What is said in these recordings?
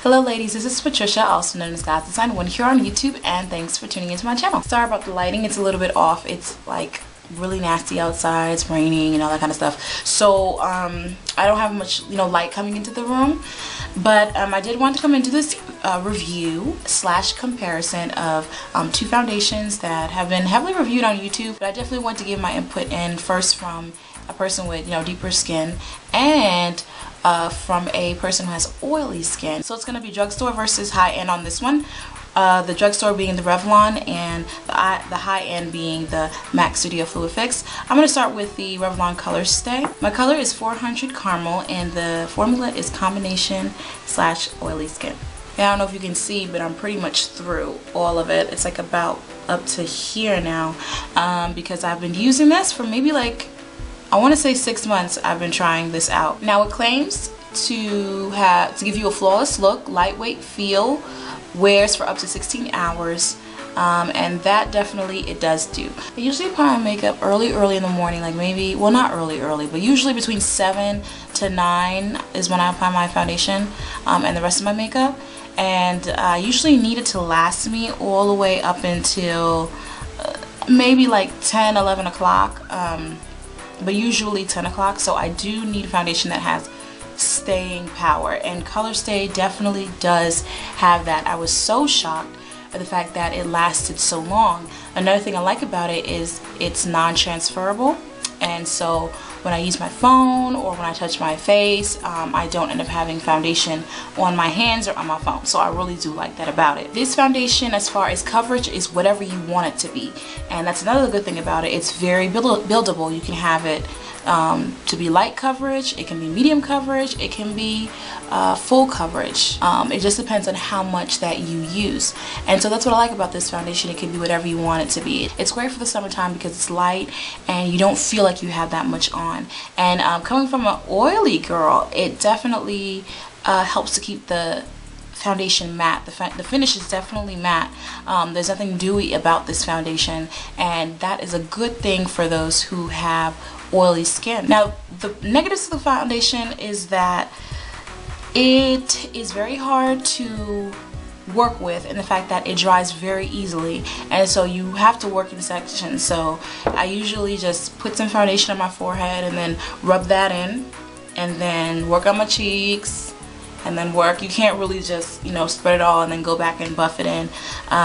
Hello ladies, this is Patricia, also known as God's Design One here on YouTube, and thanks for tuning into my channel. Sorry about the lighting, it's a little bit off. It's like really nasty outside, it's raining and all that kind of stuff. So I don't have much light coming into the room, but I did want to come into this review / comparison of two foundations that have been heavily reviewed on YouTube, but I definitely want to give my input in first from a person with deeper skin and from a person who has oily skin. So it's going to be drugstore versus high-end on this one. The drugstore being the Revlon and the high-end being the MAC Studio Fluid Fix. I'm going to start with the Revlon Colorstay. My color is 400 Caramel and the formula is combination / oily skin. And I don't know if you can see, but I'm pretty much through all of it. It's like about up to here now because I've been using this for maybe like, I want to say 6 months. I've been trying this out. Now it claims to give you a flawless look, lightweight feel, wears for up to 16 hours, and that definitely it does do. I usually apply my makeup early in the morning, like maybe, well, not early, but usually between 7 to 9 is when I apply my foundation and the rest of my makeup, and I usually need it to last me all the way up until maybe like 10, 11 o'clock. But usually 10 o'clock, so I do need a foundation that has staying power, and Colorstay definitely does have that. I was so shocked at the fact that it lasted so long. Another thing I like about it is it's non-transferable, and so when I use my phone or when I touch my face, I don't end up having foundation on my hands or on my phone. So I really do like that about it. This foundation, as far as coverage, is whatever you want it to be. And that's another good thing about it. It's very buildable. You can have it to be light coverage, it can be medium coverage, it can be full coverage. It just depends on how much that you use. And so that's what I like about this foundation. It can be whatever you want it to be. It's great for the summertime because it's light and you don't feel like you have that much on. And coming from an oily girl, it definitely helps to keep the foundation matte. The finish is definitely matte. There's nothing dewy about this foundation, and that is a good thing for those who have oily skin. Now the negatives of the foundation is that it is very hard to work with, and the fact that it dries very easily, and so you have to work in sections. So I usually just put some foundation on my forehead and then rub that in, and then work on my cheeks, and then work. You can't really just spread it all and then go back and buff it in.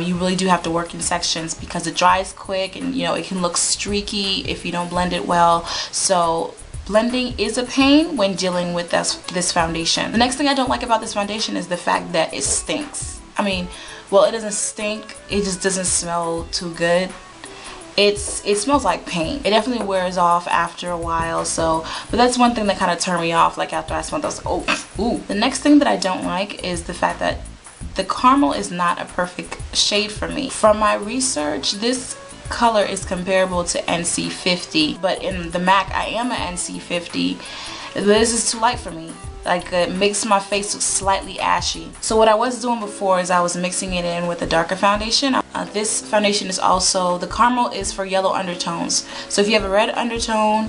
You really do have to work in sections because it dries quick, and it can look streaky if you don't blend it well. So blending is a pain when dealing with this foundation. The next thing I don't like about this foundation is the fact that it stinks. I mean, well, it doesn't stink, it just doesn't smell too good. It smells like paint. It definitely wears off after a while, but that's one thing that kind of turned me off. Like after I smelled, I was like, oh, ooh. The next thing that I don't like is the fact that the caramel is not a perfect shade for me. From my research, this color is comparable to NC50, but in the MAC I am an NC50. This is too light for me. Like, it makes my face look slightly ashy. So what I was doing before is I was mixing it in with a darker foundation. This foundation is also, the caramel is for yellow undertones. So if you have a red undertone,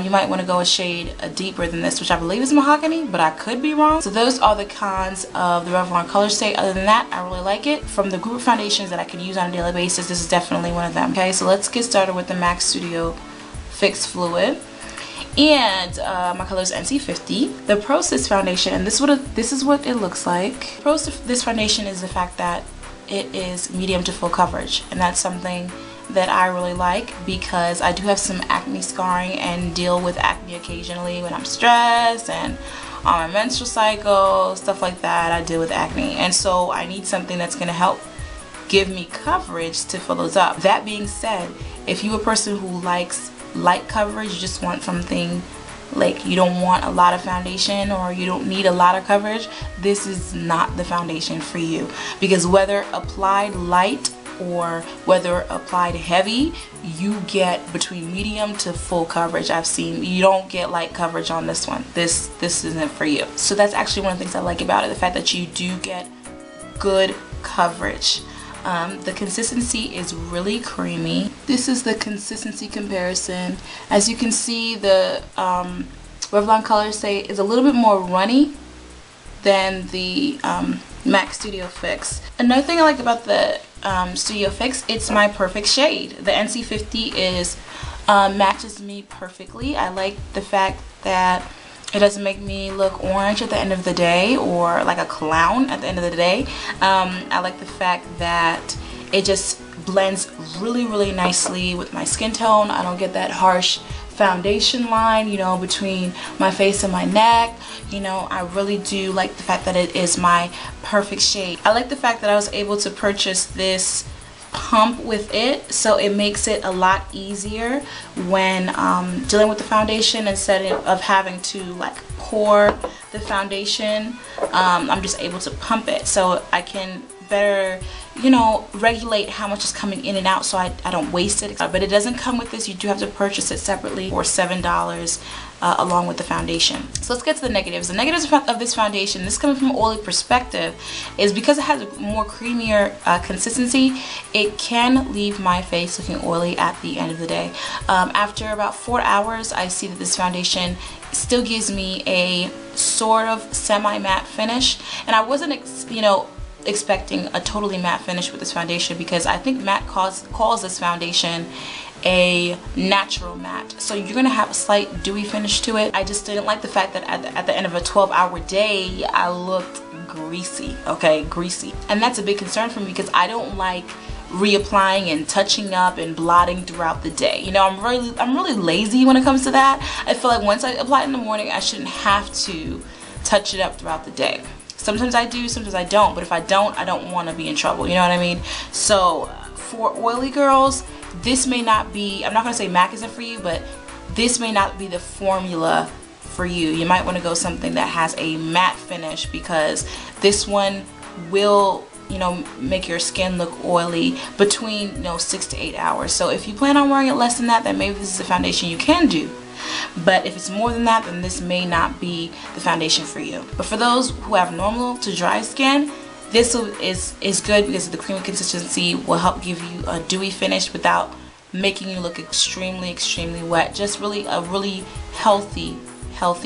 you might want to go a shade deeper than this, which I believe is mahogany, but I could be wrong. So those are the cons of the Revlon Colorstay. Other than that, I really like it. From the group of foundations that I can use on a daily basis, this is definitely one of them. Okay, so let's get started with the MAC Studio Fix Fluid. And my color is NC50. The pros to this foundation, and this is what it looks like. Pros to this foundation is the fact that it is medium to full coverage, and that's something that I really like because I do have some acne scarring and deal with acne occasionally when I'm stressed and on my menstrual cycle, stuff like that. I deal with acne, and so I need something that's going to help give me coverage to fill those up. That being said, if you're a person who likes light coverage, you just want something like, you don't want a lot of foundation or you don't need a lot of coverage, this is not the foundation for you, because whether applied light or whether applied heavy, you get between medium to full coverage. I've seen you don't get light coverage on this one. This isn't for you. So that's actually one of the things I like about it, the fact that you do get good coverage. The consistency is really creamy. This is the consistency comparison. As you can see, the Revlon Colorstay is a little bit more runny than the MAC Studio Fix. Another thing I like about the Studio Fix, it's my perfect shade. The NC50 is matches me perfectly. I like the fact that it doesn't make me look orange at the end of the day or like a clown at the end of the day. I like the fact that it just blends really nicely with my skin tone. I don't get that harsh foundation line, you know, between my face and my neck. You know, I really do like the fact that it is my perfect shade. I like the fact that I was able to purchase this pump with it, so it makes it a lot easier when dealing with the foundation. Instead of having to like pour the foundation, I'm just able to pump it, so I can better, you know, regulate how much is coming in and out, so I don't waste it. But it doesn't come with this. You do have to purchase it separately for $7 along with the foundation. So let's get to the negatives. The negatives of this foundation, this coming from an oily perspective, is because it has a more creamier consistency, it can leave my face looking oily at the end of the day. After about 4 hours, I see that this foundation still gives me a sort of semi-matte finish, and I wasn't expecting a totally matte finish with this foundation, because I think MAC calls this foundation a natural matte, so you're gonna have a slight dewy finish to it. I just didn't like the fact that at the end of a 12-hour day I looked greasy, okay, greasy, and that's a big concern for me because I don't like reapplying and touching up and blotting throughout the day. You know, I'm really lazy when it comes to that. I feel like once I apply it in the morning, I shouldn't have to touch it up throughout the day. Sometimes I do, sometimes I don't, but if I don't want to be in trouble, you know what I mean? So for oily girls, this may not be, I'm not going to say MAC isn't for you, but this may not be the formula for you. You might want to go something that has a matte finish, because this one will, you know, make your skin look oily between, you know, 6 to 8 hours. So if you plan on wearing it less than that, then maybe this is a foundation you can do. But if it's more than that, then this may not be the foundation for you. But for those who have normal to dry skin, this is good, because the creamy consistency will help give you a dewy finish without making you look extremely wet. Just really a really healthy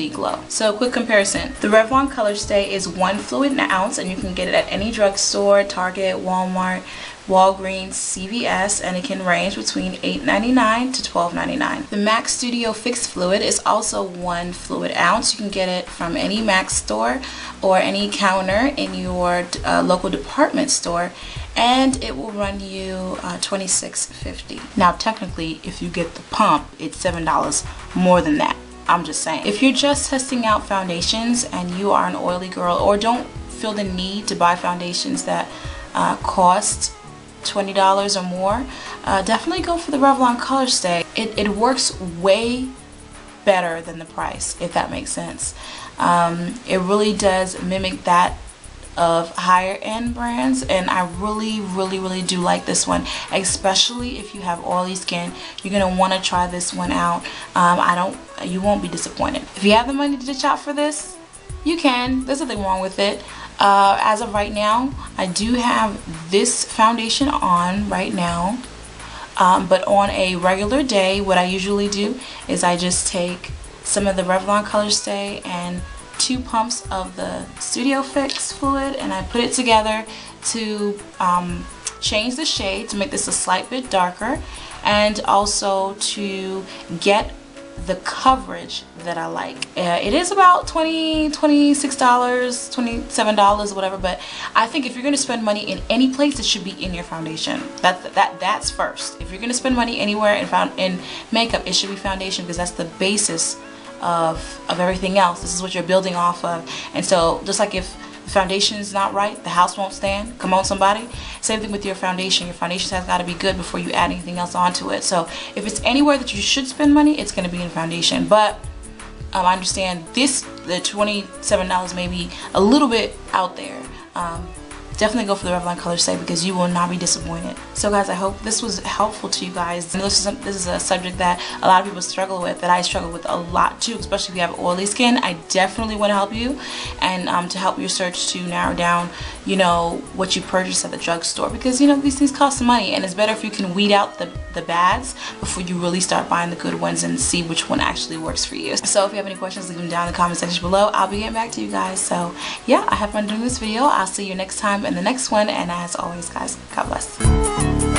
glow. So quick comparison. The Revlon Colorstay is 1 fluid ounce, and you can get it at any drugstore, Target, Walmart, Walgreens, CVS, and it can range between $8.99 to $12.99. The MAC Studio Fix Fluid is also 1 fluid ounce. You can get it from any MAC store or any counter in your local department store, and it will run you $26.50. Now technically, if you get the pump, it's $7 more than that. I'm just saying. If you're just testing out foundations and you are an oily girl, or don't feel the need to buy foundations that cost $20 or more, definitely go for the Revlon Colorstay. It works way better than the price, if that makes sense. It really does mimic that of higher end brands, and I really do like this one, especially if you have oily skin. You're gonna want to try this one out. You won't be disappointed. If you have the money to ditch out for this, you can. There's nothing wrong with it. As of right now, I do have this foundation on right now, but on a regular day, what I usually do is I just take some of the Revlon Colorstay and 2 pumps of the Studio Fix fluid, and I put it together to change the shade to make this a slight bit darker, and also to get the coverage that I like. It is about $26, $27, whatever, but I think if you're going to spend money in any place, it should be in your foundation. That's first. If you're going to spend money anywhere in makeup, it should be foundation, because that's the basis of everything else. This is what you're building off of. And so just like if the foundation is not right, the house won't stand. Come on, somebody. Same thing with your foundation. Your foundation has got to be good before you add anything else onto it. So if it's anywhere that you should spend money, it's going to be in foundation. But I understand the $27 may be a little bit out there. Definitely go for the Revlon Colorstay, because you will not be disappointed. So guys, I hope this was helpful to you guys. And this is a subject that a lot of people struggle with, that I struggle with a lot too, especially if you have oily skin. I definitely want to help you, and to help your search to narrow down, you know, what you purchase at the drugstore, because, you know, these things cost some money, and it's better if you can weed out the the bads before you really start buying the good ones and see which one actually works for you. So if you have any questions, leave them down in the comment section below. I'll be getting back to you guys. So yeah, I have fun doing this video. I'll see you next time in the next one, and as always guys, God bless.